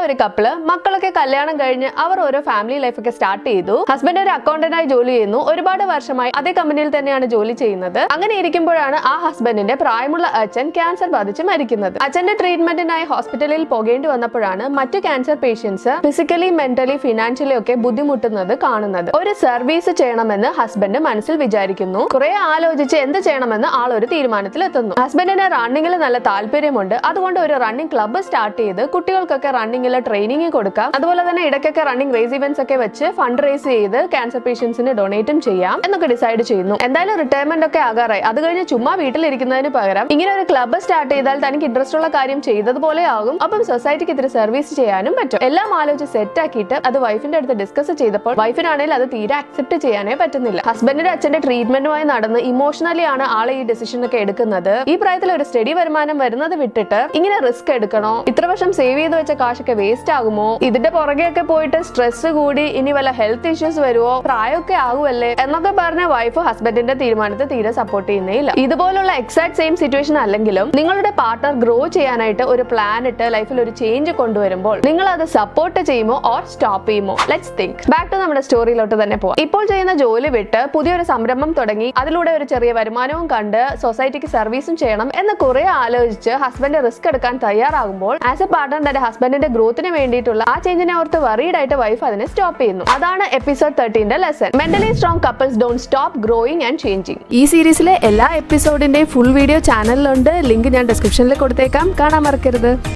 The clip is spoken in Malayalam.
ഒരു കപ്പിള് മക്കളൊക്കെ കല്യാണം കഴിഞ്ഞ് അവർ ഓരോ ഫാമിലി ലൈഫ് ഒക്കെ സ്റ്റാർട്ട് ചെയ്തു. ഹസ്ബൻഡ് ഒരു അക്കൗണ്ടന്റായി ജോലി ചെയ്യുന്നു. ഒരുപാട് വർഷമായി അതേ കമ്പനിയിൽ തന്നെയാണ് ജോലി ചെയ്യുന്നത്. അങ്ങനെ ഇരിക്കുമ്പോഴാണ് ആ ഹസ്ബൻഡിന്റെ പ്രായമുള്ള അച്ഛൻ ക്യാൻസർ ബാധിച്ച് മരിക്കുന്നത്. അച്ഛന്റെ ട്രീറ്റ്മെന്റിനായി ഹോസ്പിറ്റലിൽ പോകേണ്ടി വന്നപ്പോഴാണ് മറ്റു cancer patients physically mentally financially ഒക്കെ ബുദ്ധിമുട്ടുന്നത് കാണുന്നത്. ഒരു സർവീസ് ചെയ്യണമെന്ന് ഹസ്ബൻഡ് മനസ്സിൽ വിചാരിക്കുന്നു. കുറെ ആലോചിച്ച് എന്ത് ചെയ്യണമെന്ന് ആൾ ഒരു തീരുമാനത്തിൽ എത്തുന്നു. ഹസ്ബൻഡിന് റണ്ണിങ്ങിൽ നല്ല താല്പര്യമുണ്ട്. അതുകൊണ്ട് ഒരു റണ്ണിംഗ് ക്ലബ്ബ് സ്റ്റാർട്ട് ചെയ്ത് കുട്ടികൾക്കൊക്കെ റണ്ണിങ്ങിൽ ട്രെയിനിങ് കൊടുക്കാം. അതുപോലെ തന്നെ ഇടയ്ക്കൊക്കെ റണ്ണിംഗ് റേസ് ഇവന്റ്സ് ഒക്കെ വെച്ച് ഫണ്ട് റേസ് ചെയ്ത് ക്യാൻസർ പേഷ്യൻസിന് ഡൊണേറ്റും ചെയ്യാം എന്നൊക്കെ ഡിസൈഡ് ചെയ്യുന്നു. എന്തായാലും റിട്ടയർമെന്റ് ഒക്കെ ആകാറായി. അത് കഴിഞ്ഞ് ചുമ്മാ വീട്ടിലിരിക്കുന്നതിന് പകരം ഇങ്ങനെ ഒരു ക്ലബ്ബ് സ്റ്റാർട്ട് ചെയ്താൽ തനിക്ക് ഇൻട്രസ്റ്റ് ഉള്ള കാര്യം ചെയ്തതുപോലെ ആകും. അപ്പം സൊസൈറ്റിക്ക് ഇത്തിരി സർവീസ് ചെയ്യാനും പറ്റും. എല്ലാം ആലോചിച്ച് സെറ്റ് ആക്കിയിട്ട് അത് വൈഫിന്റെ അടുത്ത് ഡിസ്കസ് ചെയ്തപ്പോൾ വൈഫിനാണെങ്കിൽ അത് തീരെ അക്സെപ്റ്റ് ചെയ്യാനേ പറ്റുന്നില്ല. ഹസ്ബൻഡിന്റെ അച്ഛന്റെ ട്രീറ്റ്മെന്റുമായി നടന്ന് ഇമോഷണലി ആണ് ആളെ ഈ ഡിസിഷൻ ഒക്കെ എടുക്കുന്നത്. ഈ പ്രായത്തിൽ ഒരു സ്റ്റഡി വരുമാനം വരുന്നത് വിട്ടിട്ട് ഇങ്ങനെ റിസ്ക് എടുക്കണോ? ഇത്ര വർഷം സേവ് ചെയ്ത് വെച്ച കാശൊക്കെ വേസ്റ്റ് ആകുമോ? ഇതിന്റെ പുറകെയൊക്കെ പോയിട്ട് സ്ട്രെസ് കൂടി ഇനി വല്ല ഹെൽത്ത് ഇഷ്യൂസ് വരുമോ? പ്രായമൊക്കെ ആകുമല്ലേ എന്നൊക്കെ പറഞ്ഞ വൈഫ് ഹസ്ബൻഡിന്റെ തീരുമാനത്തെ തീരെ സപ്പോർട്ട് ചെയ്യുന്നേ ഇല്ല. ഇതുപോലുള്ള എക്സാക്ട് സെയിം സിറ്റുവേഷൻ അല്ലെങ്കിലും നിങ്ങളുടെ പാർട്ണർ ഗ്രോ ചെയ്യാനായിട്ട് ഒരു പ്ലാൻ ഇട്ട് ലൈഫിൽ ഒരു ചേഞ്ച് കൊണ്ടുവരുമ്പോൾ നിങ്ങൾ അത് സപ്പോർട്ട് ചെയ്യുമോ ഓർ സ്റ്റോപ്പ് ചെയ്യുമോ? Let's think. ബാക്ക് ടു നമ്മുടെ സ്റ്റോറിയിലോട്ട് തന്നെ പോവാം. ഇപ്പോൾ ചെയ്യുന്ന ജോലി വിട്ട് പുതിയൊരു സംരംഭം തുടങ്ങി അതിലൂടെ ഒരു ചെറിയ വരുമാനവും കണ്ട് സൊസൈറ്റിക്ക് സർവീസും ചെയ്യണം എന്ന് കുറെ ആലോചിച്ച് ഹസ്ബൻഡ് റിസ്ക് എടുക്കാൻ തയ്യാറാകുമ്പോൾ ആസ് എ പാർട്ണർ തന്റെ ഹസ്ബൻഡിന്റെ ഗ്രോത്തിന് വേണ്ടിയിട്ടുള്ള ആ ചേഞ്ചിനെ ഓർത്ത് വറീഡ് ആയിട്ട് വൈഫ് അതിനെ സ്റ്റോപ്പ് ചെയ്യുന്നു. അതാണ് episode 13 lesson. Mentally strong couples don't stop growing and changing. ഈ സീരീസിലെ എല്ലാ എപ്പിസോഡിന്റെയും ഫുൾ വീഡിയോ ചാനലിലുണ്ട്. ലിങ്ക് ഞാൻ ഡിസ്ക്രിപ്ഷനിൽ കൊടുത്തേക്കാം. കാണാൻ മറക്കരുത്.